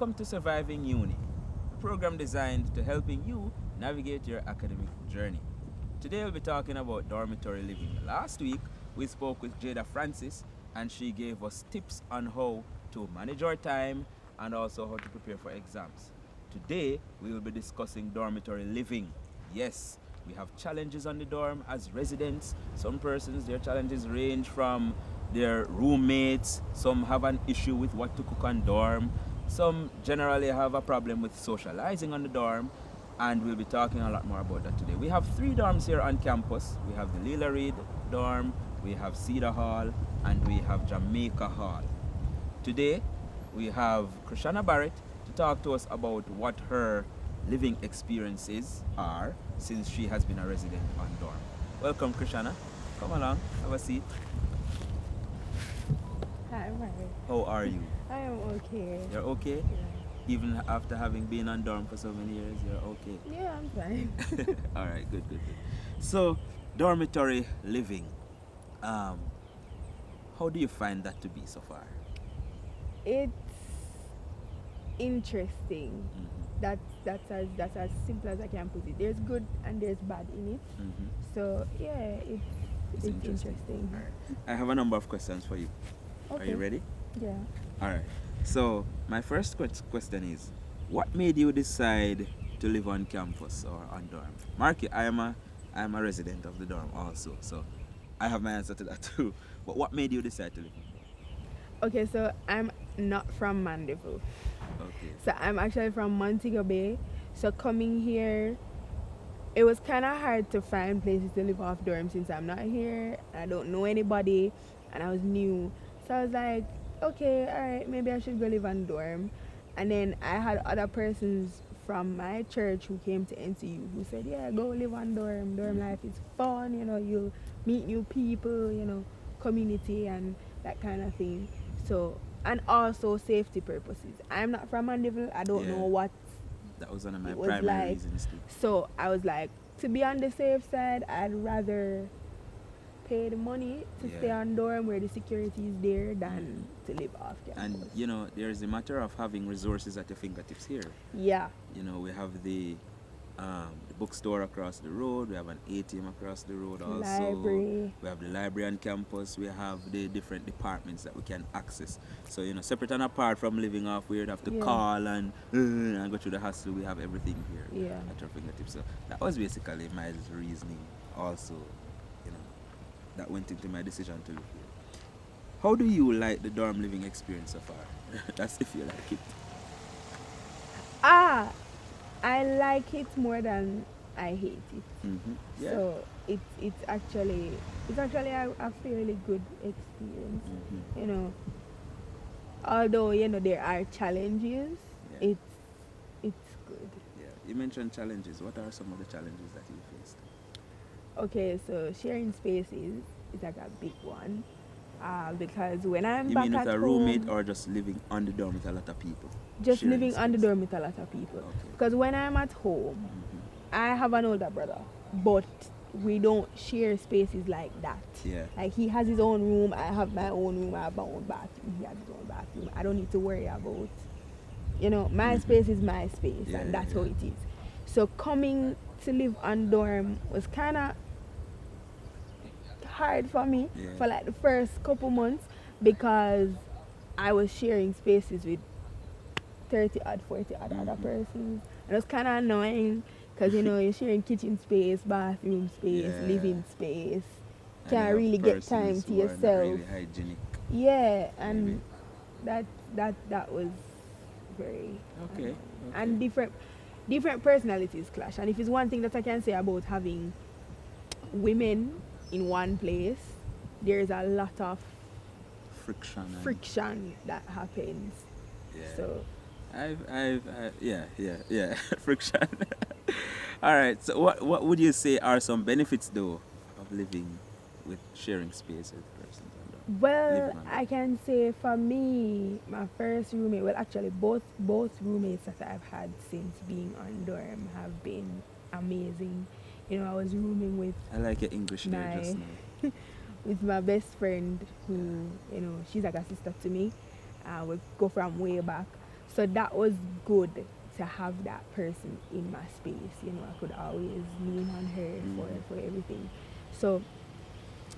Welcome to Surviving Uni, a program designed to helping you navigate your academic journey. Today we'll be talking about dormitory living. Last week we spoke with Jada Francis and she gave us tips on how to manage our time and also how to prepare for exams. Today we will be discussing dormitory living. Yes, we have challenges on the dorm as residents. Some persons, their challenges range from their roommates, some have an issue with what to cook on dorm, some generally have a problem with socializing on the dorm, and we'll be talking a lot more about that today. We have 3 dorms here on campus. We have the Leela Reid dorm, we have Cedar Hall, and we have Jamaica Hall. Today we have Krishana Barrett to talk to us about what her living experiences are since she has been a resident on dorm. Welcome, Krishana. Come along, have a seat. Hi, Mary. How are you? I am okay. You're okay? Yeah. Even after having been on dorm for so many years, you're okay? Yeah, I'm fine. All right, good. So, dormitory living. How do you find that to be so far? It's interesting. That's as simple as I can put it. There's good and there's bad in it. So yeah, it's interesting. All right. I have a number of questions for you. Okay. Are you ready? Yeah. All right. So my first question is, what made you decide to live on campus or on dorm? Marky, I am a resident of the dorm also, so I have my answer to that too. But what made you decide to live on dorm? Okay, so I'm not from Mandeville. Okay. So I'm actually from Montego Bay. So coming here, it was kind of hard to find places to live off dorm since I'm not here. I don't know anybody, and I was new. So I was like, okay, all right, maybe I should go live on dorm. And then I had other persons from my church who came to NCU who said, yeah, go live on dorm. Dorm life is fun, you'll meet new people, community and that kind of thing. So, and also safety purposes. I'm not from Mandeville. I don't know what that was one of my it was primary like. reasons too. So I was like, to be on the safe side, I'd rather pay the money to stay on dorm where the security is there than to live off campus. And there's a matter of having resources at your fingertips here. Yeah. We have the bookstore across the road, we have an ATM across the road also. Library. We have the library on campus, we have the different departments that we can access. So, separate and apart from living off where you'd have to call and go through the hassle, we have everything here at your fingertips. So that was basically my reasoning also, that went into my decision to live here. How do you like the dorm living experience so far? That's if you like it. I like it more than I hate it. Yeah. So it's actually a fairly good experience. Although there are challenges, it's good. Yeah. You mentioned challenges. What are some of the challenges that you faced? Okay, so sharing spaces is like a big one. Because when I'm you back mean at with a home, roommate or just living on the dorm with a lot of people? just Sharing living on the space? dorm with a lot of people. Okay. Because when I'm at home, I have an older brother, but we don't share spaces like that. Yeah. Like he has his own room, I have my own room, I have my own bathroom, he has his own bathroom. I don't need to worry about, my space is my space, and that's how it is. So coming to live on dorm was kind of hard for me for like the first couple months because I was sharing spaces with 40 other persons. And it was kind of annoying because you're sharing kitchen space, bathroom space, living space. Can't really get time to yourself. Really hygienic. Yeah, and that was very okay. And different personalities clash. And if it's one thing that I can say about having women in one place, there's a lot of friction that happens. Yeah. So yeah, friction. All right. So what would you say are some benefits though of living with sharing space with persons? Well, I can say for me, my first roommate, well actually both roommates that I've had since being on dorm have been amazing. I was rooming with I like your English there just now. with my best friend who, she's like a sister to me. We go from way back. So that was good to have that person in my space. I could always lean on her for everything. So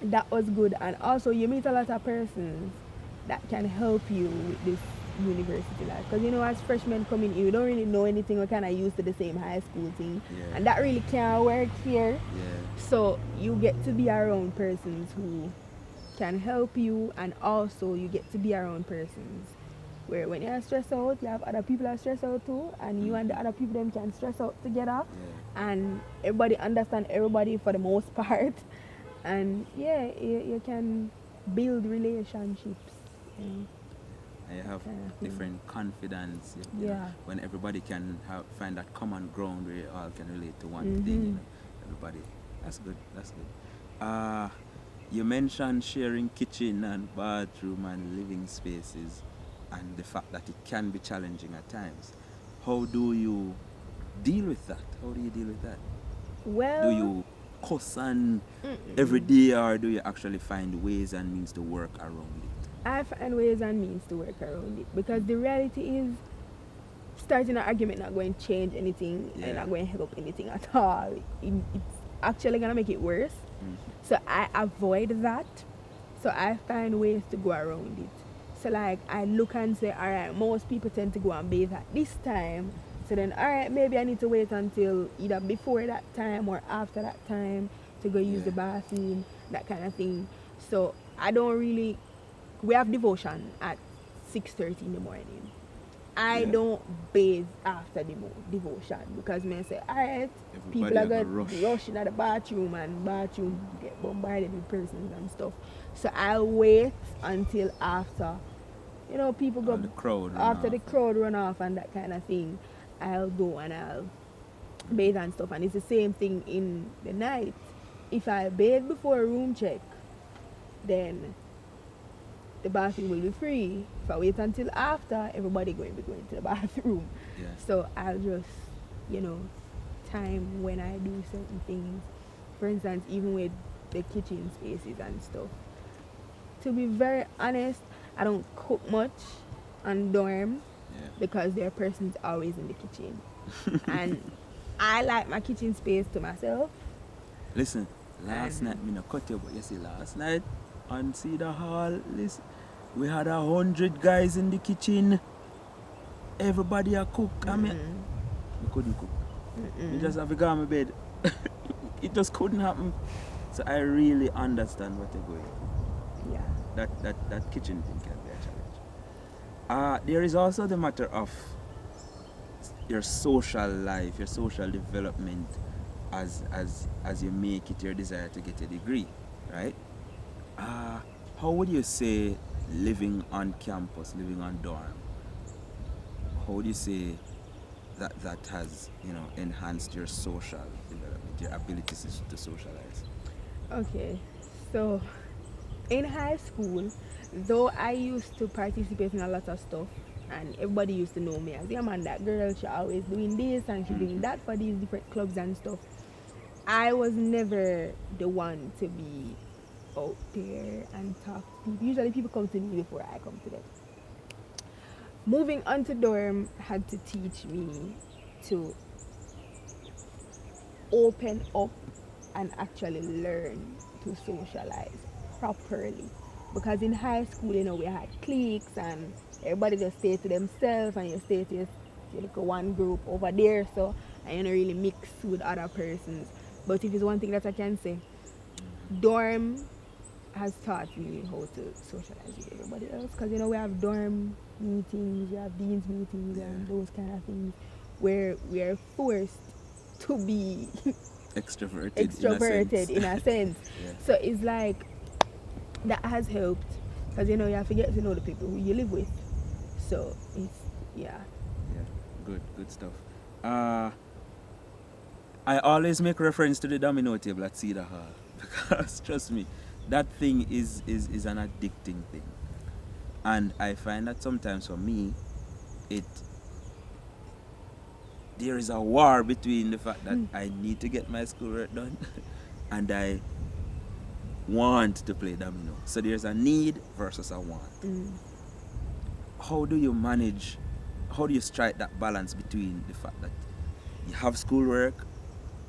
that was good. And also you meet a lot of persons that can help you with this university life. Because as freshmen coming in, you don't really know anything. We're kind of used to the same high school thing. Yeah. And that really can't work here. Yeah. So you get to be around persons who can help you, and also you get to be around persons where when you're stressed out, you have other people that stress out too, and you and the other people them can stress out together, and everybody understand everybody for the most part, and you can build relationships. You have different confidence. When everybody can find that common ground where you all can relate to one thing. Everybody. That's good. You mentioned sharing kitchen and bathroom and living spaces, and the fact that it can be challenging at times. How do you deal with that? Well, do you cuss on every day, or do you actually find ways and means to work around it? I find ways and means to work around it, because the reality is starting an argument not going to change anything and not going to help anything at all. It's actually going to make it worse. So I avoid that. So I find ways to go around it. So like I look and say, all right, most people tend to go and bathe at this time. So then, all right, maybe I need to wait until either before that time or after that time to go use the bathroom, that kind of thing. So I don't really, we have devotion at 6:30 in the morning. I don't bathe after the devotion, because I say, all right, people are going to rush into the bathroom, and bathroom get bombarded with persons and stuff. So I'll wait until after, people go, after the crowd run off and that kind of thing. I'll go and I'll bathe and stuff. And it's the same thing in the night. If I bathe before a room check, then the bathroom will be free. If I wait until after, everybody going to be going to the bathroom. So I'll just, time when I do certain things. For instance, even with the kitchen spaces and stuff. To be very honest, I don't cook much on dorm, because there are persons always in the kitchen. And I like my kitchen space to myself. Listen, last night, me no cut you, but you see, last night on Cedar Hall, listen, we had 100 guys in the kitchen. Everybody a cook. I couldn't cook. We just have to go on my bed. It just couldn't happen. So I really understand what you're going through. That kitchen thing can be a challenge. There is also the matter of your social life, your social development as you make it your desire to get a degree, right? How would you say living on campus, living on dorm, how would you say that has enhanced your social development, your abilities to socialize? Okay, so in high school, though I used to participate in a lot of stuff, and everybody used to know me as, yeah man, that girl, she always doing this and she doing that for these different clubs and stuff, I was never the one to be out there and talk to people. Usually people come to me before I come to them. Moving on to dorm had to teach me to open up and actually learn to socialize properly. Because in high school, we had cliques and everybody just stay to themselves, and you stay to your one group over there, so and you don't really mix with other persons. But if it's one thing that I can say, dorm has taught me how to socialize with everybody else. Because we have dorm meetings, we have dean's meetings, and those kind of things where we are forced to be extroverted in a sense. So it's like that has helped, because you have to get to know the people who you live with. So it's good stuff. I always make reference to the domino table at Cedar Hall, because trust me, that thing is an addicting thing. And I find that sometimes for me, there is a war between the fact that I need to get my schoolwork done and I want to play domino. So there's a need versus a want. How do you manage how do you strike that balance between the fact that you have schoolwork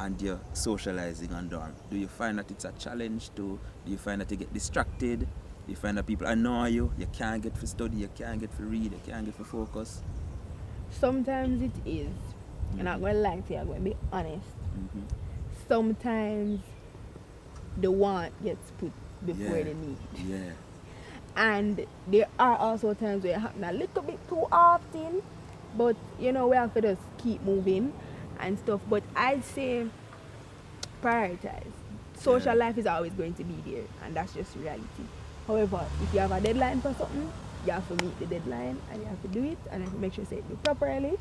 and you're socializing on dorm? Do you find that it's a challenge do you find that you get distracted? Do you find that people annoy you? You can't get for study, you can't get for read, you can't get for focus? Sometimes it is. I'm not going to lie to you, I'm going to be honest. Mm-hmm. Sometimes the want gets put before the need. Yeah. And there are also times where it happens a little bit too often, but you know, we have to just keep moving and stuff. But I'd say prioritize. Social life is always going to be there, and that's just reality. However, if you have a deadline for something, you have to meet the deadline and you have to do it, and you have to make sure you say it properly.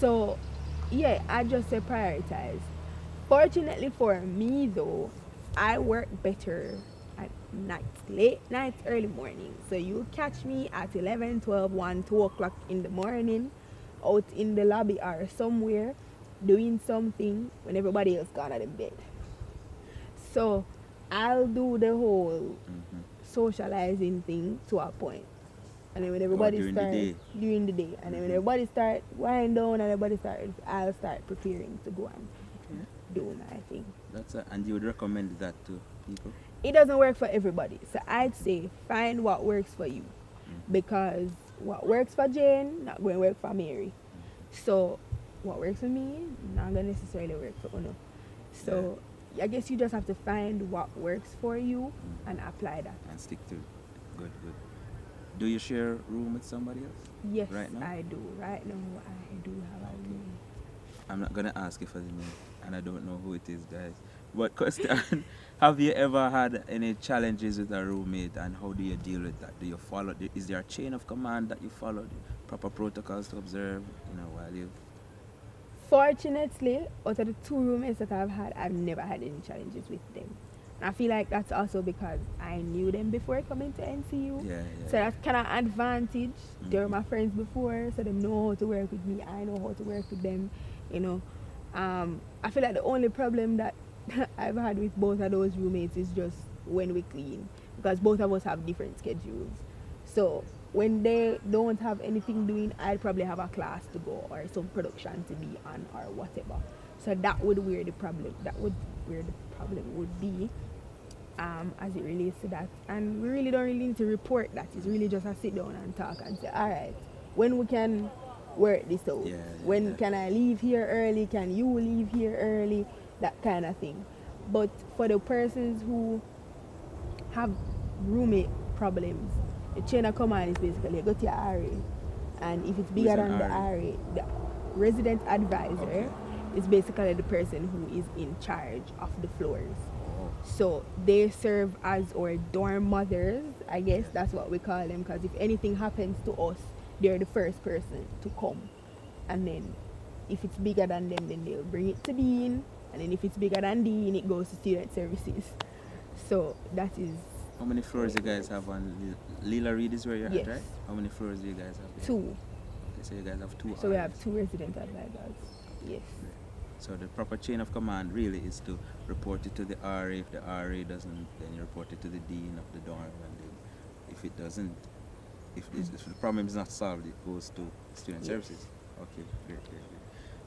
So yeah, I just say prioritize. Fortunately for me though, I work better at night, late night, early morning. So you catch me at 11, 12, 1, 2 o'clock in the morning out in the lobby or somewhere doing something when everybody else gone at bed. So I'll do the whole socializing thing to a point. And then when everybody starts during the day, and then when everybody start wind down and everybody start, I'll start preparing to go and do my thing. And you would recommend that to people? It doesn't work for everybody, so I'd say find what works for you, because what works for Jane not going to work for Mary. So what works for me not going to necessarily work for Uno. So I guess you just have to find what works for you and apply that and stick to it. Good. Do you share a room with somebody else? Yes, right now? I do. Right now I do have a room. I'm not gonna ask you for the name, and I don't know who it is, guys. But question: have you ever had any challenges with a roommate, and how do you deal with that? Do you follow? Is there a chain of command that you follow? Proper protocols to observe, while you? Fortunately, out of the 2 roommates that I've had, I've never had any challenges with them. And I feel like that's also because I knew them before coming to NCU. Yeah. So that's kind of advantage. They were my friends before, so they know how to work with me. I know how to work with them. I feel like the only problem that I've had with both of those roommates is just when we clean, because both of us have different schedules. So when they don't have anything doing, I'd probably have a class to go or some production to be on or whatever. So that would where the problem would be, as it relates to that. And we really don't really need to report that. It's really just a sit down and talk and say, all right, when we can work this out. When can I leave here early? Can you leave here early? That kind of thing. But for the persons who have roommate problems, the chain of command is basically you go to your RA, and if it's bigger than the RA, the resident advisor is basically the person who is in charge of the floors. So they serve as our dorm mothers, I guess that's what we call them, because if anything happens to us, they're the first person to come. And then if it's bigger than them, then they'll bring it to Dean, and then if it's bigger than Dean, it goes to student services. So that is. How many floors you guys have on Lila Reed is where you're at, right? How many floors do you guys have? 2. Okay, so you guys have 2. So we have 2 resident advisors. Yes. So the proper chain of command really is to report it to the RA. If the RA doesn't, then you report it to the dean of the dorm, and then if it doesn't, if the problem is not solved, it goes to student services. Okay, great.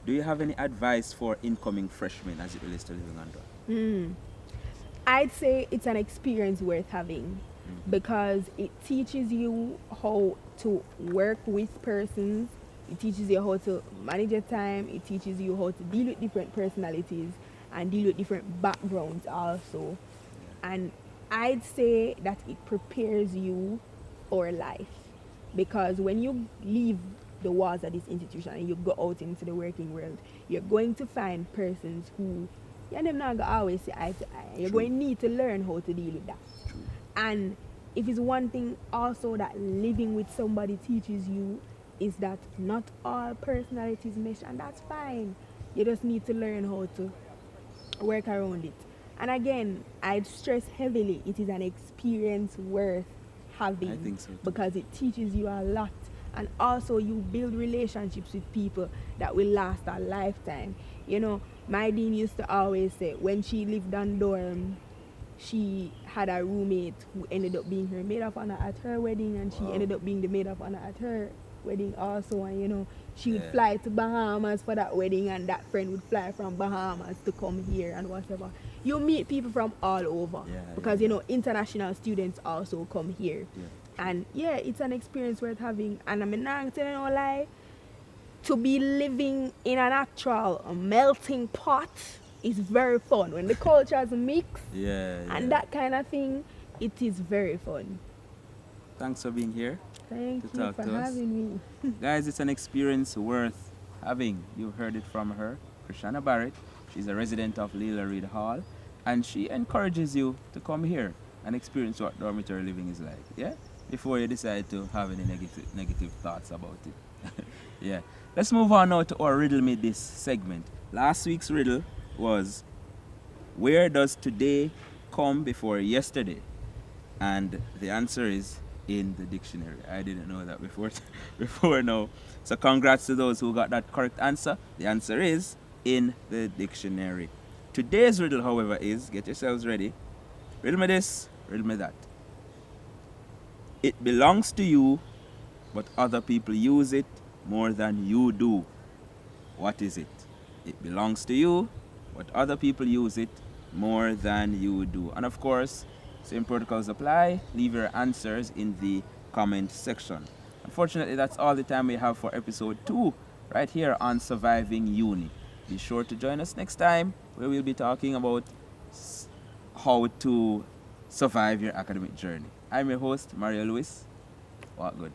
Do you have any advice for incoming freshmen as it relates to living on dorm? I'd say it's an experience worth having, because it teaches you how to work with persons. It teaches you how to manage your time. It teaches you how to deal with different personalities and deal with different backgrounds also. And I'd say that it prepares you for life, because when you leave the walls of this institution and you go out into the working world, you're going to find persons who you're not going to always see eye to eye. You're going to need to learn how to deal with that. And if it's one thing also that living with somebody teaches you, is that not all personalities mesh, and that's fine. You just need to learn how to work around it. And again, I'd stress heavily, it is an experience worth having. I think so too. Because it teaches you a lot, and also you build relationships with people that will last a lifetime. My dean used to always say when she lived on dorm, she had a roommate who ended up being her maid of honor at her wedding, and she ended up being the maid of honor at her wedding also, and you know, she would Yeah. fly to Bahamas for that wedding, and that friend would fly from Bahamas to come here and whatever. You meet people from all over Yeah, because yeah, you know international students also come here, Yeah. and yeah, it's an experience worth having. And I'm not telling you no lie, to be living in an actual melting pot is very fun when the cultures mix Yeah, and yeah. that kind of thing. It is very fun. Thanks for being here. Thank To you talk for to us. having me. Guys, it's an experience worth having. You heard it from her, Krishana Barrett. She's a resident of Leela Reid Hall, and she encourages you to come here and experience what dormitory living is like. Yeah, before you decide to have any negative thoughts about it. Yeah. Let's move on now to our riddle me this segment. Last week's riddle was, where does today come before yesterday? And the answer is in the dictionary. I didn't know that before before now. So congrats to those who got that correct answer. The answer is in the dictionary. Today's riddle, however, is, get yourselves ready. Riddle me this, riddle me that. It belongs to you, but other people use it more than you do. What is it? It belongs to you, but other people use it more than you do. And of course, same protocols apply. Leave your answers in the comment section. Unfortunately, that's all the time we have for episode 2 right here on Surviving Uni. Be sure to join us next time where we'll be talking about how to survive your academic journey. I'm your host, Mario Lewis. Walk good.